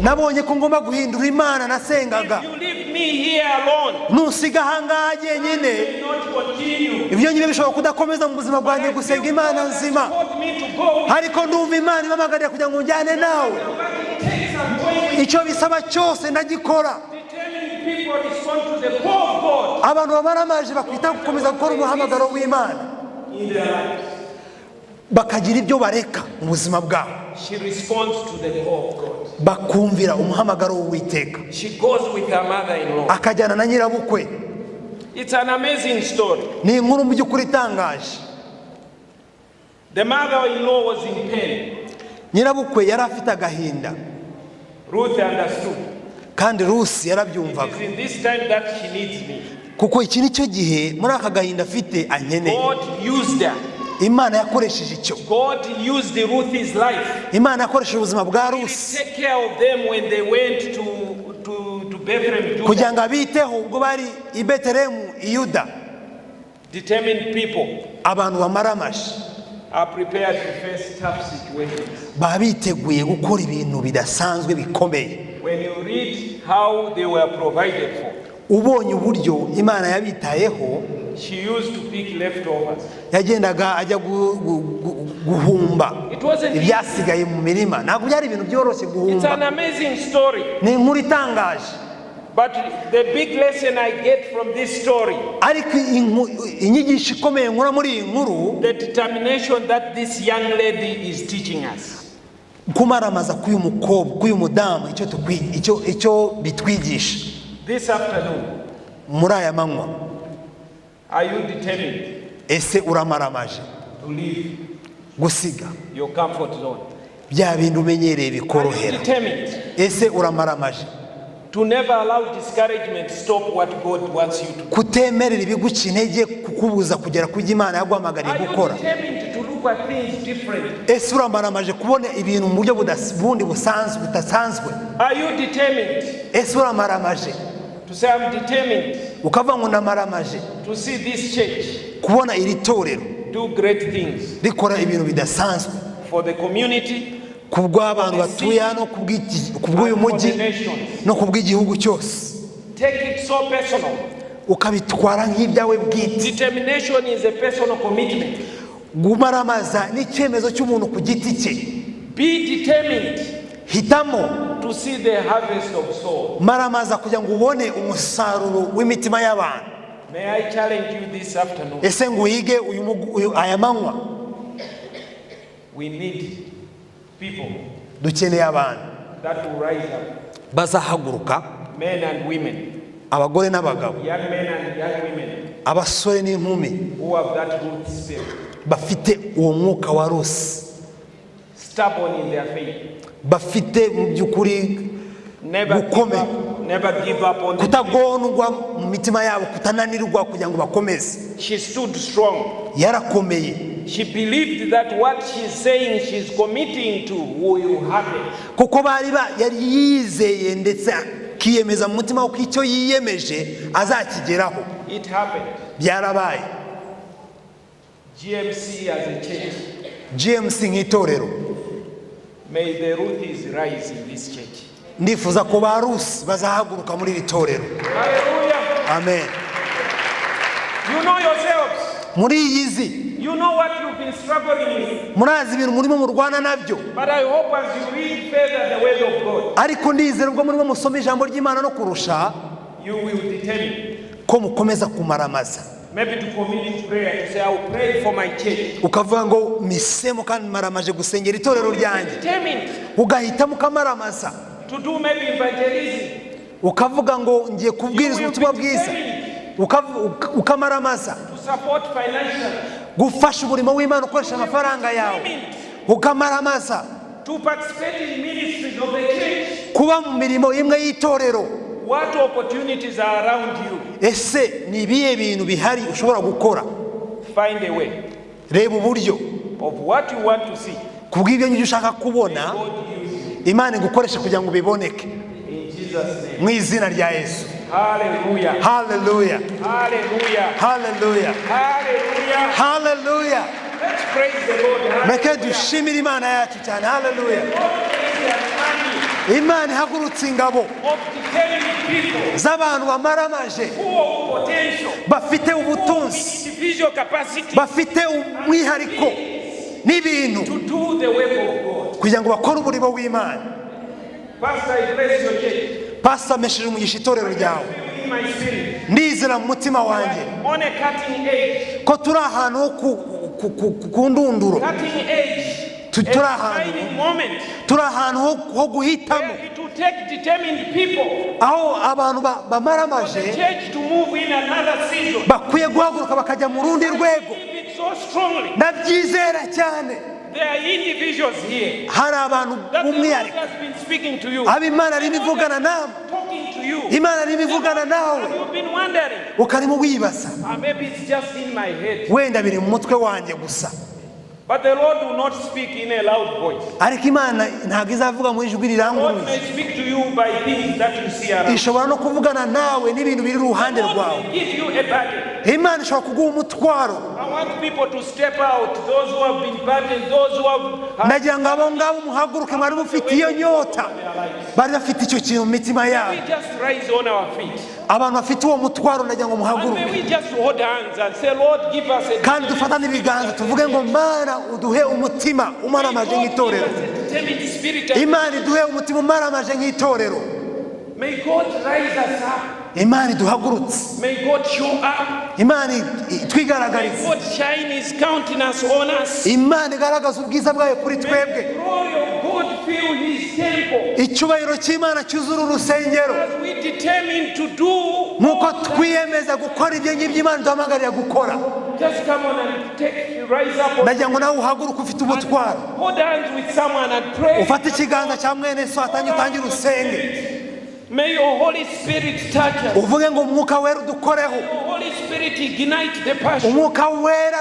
nabonye ko ngomba guhindura Imana nasengaga. If you leave me here alone, Nusiga hangaje nyine, ibyo nyine bishobora kudakomeza mu buzima bwanjye gusenga Imana nzima. Ariko ndumva Imana ibamagariye kugira ngo njyane nawe. Icyo bisaba cyose ndagikora. Abantu bamaramaje bakwita gukomeza gukora umuhamagaro w'Imana, bakagira ibyo bareka mu buzima bwabo. She responds to the call of God. Bakumvira umuhamagaro w'Uwiteka. She goes with her mother-in-law. Akajyana na nyirabukwe. It's an amazing story. Ni inkuru mu by'ukuri itangaje. The mother-in-law was in pain. Nyirabukwe yari afite agahinda. Ruth understood. Kandi Rusi yarabyumvaga. It is in this time that she needs me. Kuko iki nicyo gihe muri aka gahinda afite ankeneye. God used her. Imana yakoresheje icyo. God used Ruth's life. Imana yakoresheje ubuzima bwa Rusi. Take care of them when they went to Bethlehem. Kugira ngo abiteho ubwo bari I Betelehemu I Yuda. Determined people. Abantu bamaramaje. Are prepared to face tough situations. Babiteguye gukora ibintu bidasanzwe bikomeye. When you read how they were provided for. Ubonye uburyo Imana yabitayeho. She used to pick leftovers. Yagendaga ajya guhumba ibyasigaye mu mirima. Ntabwo byari ibintu byoroshye guhumba. It's an amazing story. Ni inkuru itangaje. But the big lesson I get from this story, ariko inyigisho ikomeye nkura muri iyi nkuru, the determination that this young lady is teaching us. Kumaramaza k'uyu mukobwa, k'uyu mudamu, icyo bitwigisha. This afternoon, muri aya manywa, are you determined? Ese uramaramaje to leave gusiga your comfort zone? Bya bintu umenyereye bikorohera. Ese uramaramaje to never allow discouragement stop what God wants you to do? Kutemerera ibiguca intege kukubuza kugera ku Imana yaguhamagariye gukora. Ese uramaramaje kubona ibintu mu buryo bundi budasanzwe? Are you determined? Ese uramaramaje to say I'm determined ukava ngo namaramaje to see this church kubona iri torero do great things rikora ibintu bidasanzwe for the community, kubw'abantu batuye hano, kubw'uyu mujyi no kubw'igihugu cyose? Take it so personal. Ukabitwara nk'ibyawe bwite. Determination is a personal commitment. Gumaramaza ni icyemezo cy'umuntu ku giti cye. Be determined. Hitamo to see the harvest of souls. Maramaza kugira ngo ubone umusaruro w'imitima y'abantu. May I challenge you this afternoon? Ese nguhige aya manywa. We need people. Dukeneye abantu that will rise up. Bazahaguruka. Men and women. Abagore n'abagabo. Young men and young women. Abasore n'inkumi. Who have that good spirit. Bafite uwo mwuka wa Rusi. Stubborn in their faith. Bafite mu by'ukuri gukome. Never give up on kutagondwa mu mitima yabo, kutananirwa kugira ngo bakomeze. She stood strong. Yarakomeye. She believed that what she's saying she's committing to will happen. Kuko yari yizeye ndetse kiyemeza mu mutima ko icyo yiyemeje azakigeraho. It happened. Byarabaye. GMC as a church. GMC nk'itorero. May the Ruths rise in this church. Ndifuza ko ba Rusi bazahaguruka muri iri torero. Hallelujah. Amen. You know yourselves. Muri yizi. You know what you've been struggling with. Murazi ibintu murimo murwana nabyo. But I hope as you read further the word of God. Ariko ndizera ubwo murimo musoma ijambo ry'Imana no kurusha. You will determine. Ko mukomeza kumaramaza. Maybe to commit in prayer, to say I will pray for my church. Ukavuga ngo misemo kandi maramaje gusengera itorero ryanjye. Ugahita mukamaramaza. To do maybe evangelism. Ukavuga ngo ngiye kubwiriza ubutumwa bwiza. Ukamaramaza. To support financially. Gufasha umurimo w'Imana ukoresha amafaranga yawe. Ukamaramaza. To participate in ministries of the church. Kuba mu mirimo imwe y'itorero. What opportunities are around you? Ese ni biye bintu bihari ushobora gukora? Find a way. Reba uburyo of what you want to see. Kubw'ibyo nyine ushaka kubona Imana igukoresha kugira ngo biboneke. In Jesus name. Mu izina rya Yesu. Hallelujah. Hallelujah. Hallelujah. Hallelujah. Hallelujah. Hallelujah. Let's praise the Lord. Meke dushimire Imana yacu cyane. Hallelujah. Imana ihagurutse ingabo of determined people z'abantu bamaramaje full of potential, bafite ubutunzi individual capacity bafite umwihariko n'ibintu to do the work of God. kugira ngo bakore umurimo w'Imana. Pastor, I bless your church. Pastor amesheje umugisha itorero ryawe. In my spirit, Ndizera mu mutima wanjye on a cutting edge, ko turi ahantu ho ku ndunduro, cutting edge, turi a ahantu defining moment turi ahantu ho guhitamo, where it will take determined people aho abantu for bamaramaje the church to move in another season. bakwiye guhaguruka bakajya mu rundi rwego. Believe it so strongly. Ndabyizera cyane. There are individuals here Hari abantu that the Lord b'umwihariko has been speaking to you, abo Imana irimo ivugana nawe, talking to you. Imana irimo ivugana nawe, And you've been wondering, ukarimo wibaza maybe it's just in my head. wenda biri mu mutwe wanjye gusa, But the Lord will not speak in a loud voice. ariko Imana ntabwo izavuga mu ijwi God riranguruye. may speak to you by things that you see around. Ishobora no kuvugana nawe n'ibintu biri iruhande God rwawe. may give you a burden. Imana ishobora kuguha umutwaro. I want people to step out, those who have been burdened, those who have Nagira ngo abo ngabo muhaguruke, mwari mufite iyo nyota, bari bafite icyo kintu mu mitima yabo. we just rise on our feet. Abantu bafite uwo mutwaro nagira ngo And may muhaguruke we just hold hands and say, Lord, give us a kandi dufatane ibiganza tuvuge ngo Mana uduhe umutima umaramaje nk'itorero. determined spirit. Imana iduhe umutima umaramaje nk'itorero. May God rise us up. Imana iduhagurutse, May God show up. Imana May itwigaragarize, God shine His countenance on us. Imana igaragaza ubwiza bwayo kuri twebwe. The glory of God fill His temple. Icyubahiro cy'Imana cyuzura urusengero, As we determine to do, nk'uko twiyemeza gukora ibyo ngibyo Imana iduhamagarira gukora. just come on and rise up. Nagira ngo nawe uhaguruke ufite umutwaro, Hold hands with someone and pray. ufate ikiganza cya mwene so utangire usenge, May your Holy Spirit touch us. uvuge ngo umwuka wera udukoreho. Your Holy Spirit ignite the passion. Umwuka wera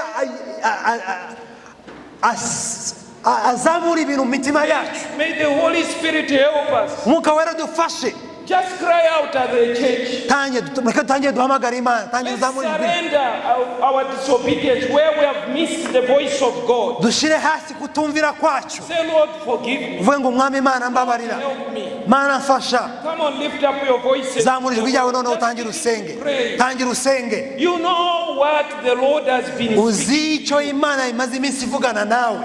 azamura ibintu mu mitima yacu. May the Holy Spirit help us. Umwuka wera dufashe. Just cry out at the church. Tangiye duhamagara Imana, tangiye Let's uzamura ijwi. surrender our disobedience where we have missed the voice of God. Dushire hasi kutumvira kwacu, Say, Lord, forgive me. uvuge ngo Mwami Imana mbabarira, Help me. Mana mfasha. Come on, lift up your voices. Zamura ijwi ryawe noneho utangire usenge, tangira usenge. You know what the Lord has been speaking. Uzi icyo Imana imaze iminsi ivugana nawe.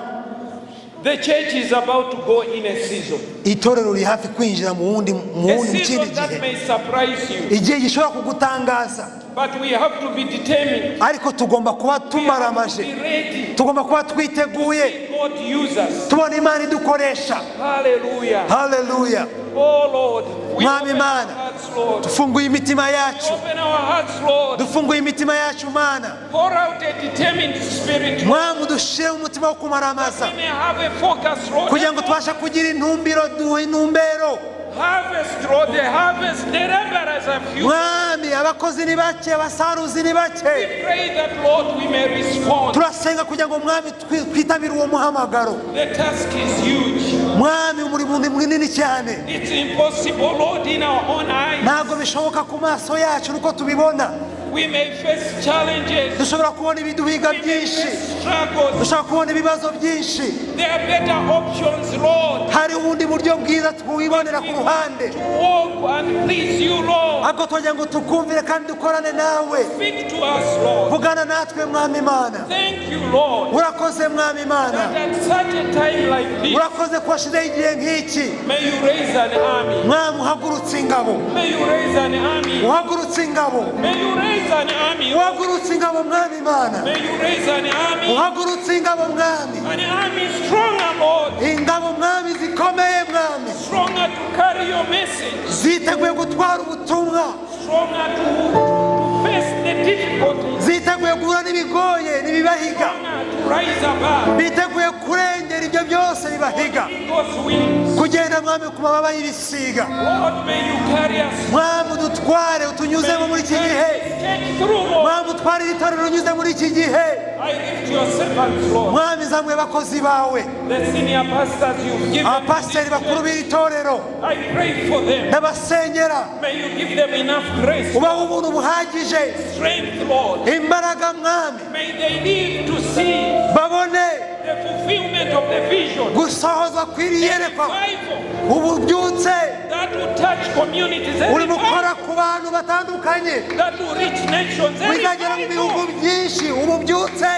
The church is about to go in a season. Itorero riri hafi kwinjira mu A kindi season that gihe, may surprise you. igihe gishobora kugutangaza, But we have to be determined. ariko tugomba kuba tumaramaje, Be ready. tugomba kuba twiteguye, God use us. tubona Imana idukoresha. Hallelujah. Haleluya. Oh Lord. We Mwami open our Imana, hearts, Lord. dufunguye imitima yacu, Open our hearts, Lord. dufunguye imitima yacu Mana. Pour out a determined spirit. Mwami udushire umutima wo kumaramaza, We may have a focus, Lord. kugira ngo tubashe kugira intumbero. Harvest, Lord. The harvest, the laborers are few. Mwami abakozi ni bake, abasaruzi ni bake. Pray that, Lord, we may respond. Turasenga kugira ngo Mwami twitabire uwo muhamagaro. The task is huge. Mwami umurimo ni munini cyane, It's impossible, Lord, in our own eyes. ntabwo bishoboka ku maso yacu nuko tubibona. We may face challenges. Dushobora kubona ibiduhiga We may byinshi, face struggles. dushobora kubona ibibazo byinshi. There are better options, Lord, Hari ubundi buryo bwiza twibonera ku ruhande, to walk and please you, Lord. ariko twagira ngo tukumvire kandi dukorane nawe. Speak to us, Lord. Vugana natwe Mwami Imana. Thank you, Lord, Urakoze Mwami Imana, that at such a time like this, urakoze ko washizeho igihe nk'iki. may you raise an army. Mwami uhagurutse ingabo, May you raise an army. uhagurutse ingabo, May you raise an army. uhagurutse ingabo Mwami Imana, May you raise an army. uhagurutse ingabo Mwami, An army stronger, Lord. ingabo Mwami zikomeye Mwami, Stronger to carry your message. ziteguye gutwara ubutumwa, Stronger to face the difficulties. ziteguye guhura n'ibigoye n'ibibahiga, Stronger to rise above. biteguye kurengera ibyo byose bibahiga, Eagle's wings. kugenda Mwami ku mababa y'ibisiga. Lord, may you carry us. Mwami udutware utunyuzemo muri iki gihe, Take through, Lord. Mwami utware iri torero unyuze muri iki gihe. I lift your servants, Lord. Mwami zamuye abakozi bawe, The senior pastors you've given. abapasiteri bakuru b'iri torero, I pray for them. n'abasengera, May you give them enough grace, ubaha ubuntu buhagije, strength, Lord. imbaraga Mwami, May they live to see babone the fulfillment of the vision vision, gusohozwa kw'iyerekwa revival ububyutse that will touch communities, uri revival gukora ku bantu batandukanye that will reach nations, bizagera mu bihugu revival byinshi ububyutse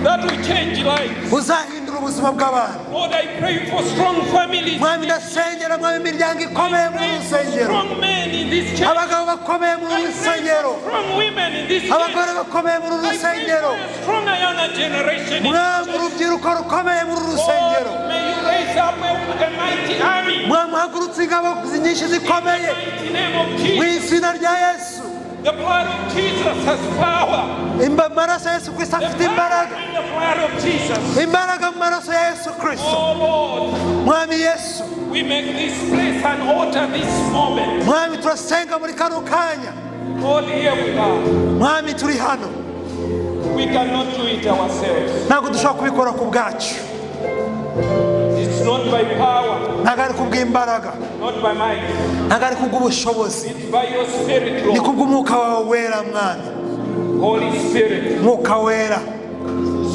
that will change lives. buzahindura ubuzima bw'abantu. Lord, I pray for strong families. Mwami ndasengera mwami imiryango ikomeye muri uru rusengero, Strong men in this church. abagabo bakomeye muri uru rusengero, Strong women in this church. abagore bakomeye muri uru I pray rusengero, for a stronger younger generation in mwami this church. urubyiruko rukomeye muri uru rusengero, Lord, may you raise up a mighty army. mwami uhagurutse ingabo nyinshi zikomeye In the mighty name of mu Jesus. izina rya Yesu. The blood of Jesus has power. Amaraso ya Yesu Kristo The afite power imbaraga, in the blood of Jesus. imbaraga mu maraso ya Yesu Kristo. Oh Lord, Mwami Yesu, we make this place an altar this moment. mwami turasenga muri kano kanya, Lord, here we are. mwami turi hano, We cannot do it ourselves. ntabwo dushobora kubikora ku bwacu, It's not by power, ntabwo ari kubw'imbaraga, not by might. ntabwo ari kubw'ubushobozi, It's by your Spirit, ni Lord. kubw'umwuka wawe wera mwami, Holy Spirit, mwuka wera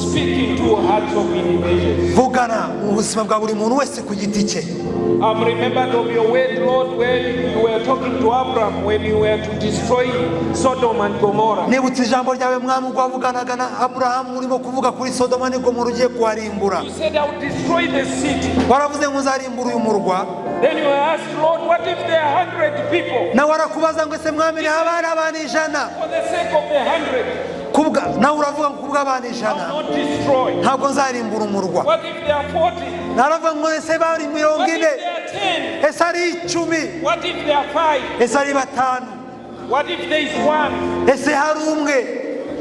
speaking to hearts of individuals. vugana mu buzima bwa buri muntu wese ku giti cye. I'm remembered of your word, Lord, where you were talking to Abraham when you were to destroy Sodom and Gomorrah. nibutse ijambo ryawe mwami ubwo wavuganaga na Aburahamu urimo kuvuga kuri Sodoma n'Igomora ugiye kuharimbura, You said, I will destroy the city. waravuze ngo uzarimbura uyu murwa, Then you asked, Lord, what if there are 100 people? nawe arakubaza ngo ese mwami ntihaba hari abantu ijana, For the sake of the 100, nawe uravuga ngo kubw'abantu I ijana will not destroy. ntabwo nzarimbura umurwa, What if there are 40? naravuga ngo ese bari mirongo What if ine, there are 10? ese ari icumi, What if there are 5? ese ari batanu, What if there is 1? ese hari umwe,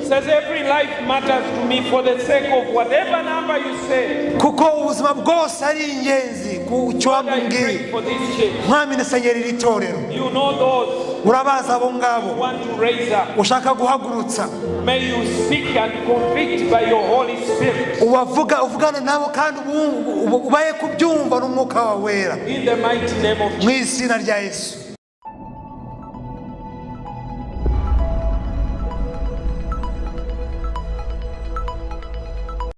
Says every life matters to me for the sake of whatever number you say. kuko ubuzima bwose ari ingenzi ku cyo Lord, I wambwiye. pray for this church. Mwami ndasengera iri torero, You know those urabazi abo who ngabo want to raise up. ushaka guhagurutsa, May you speak and convict by your Holy Spirit. uvugana nabo kandi ubaye kubyumva n'umwuka wawe wera, In the mighty name of mu Jesus. izina rya Yesu.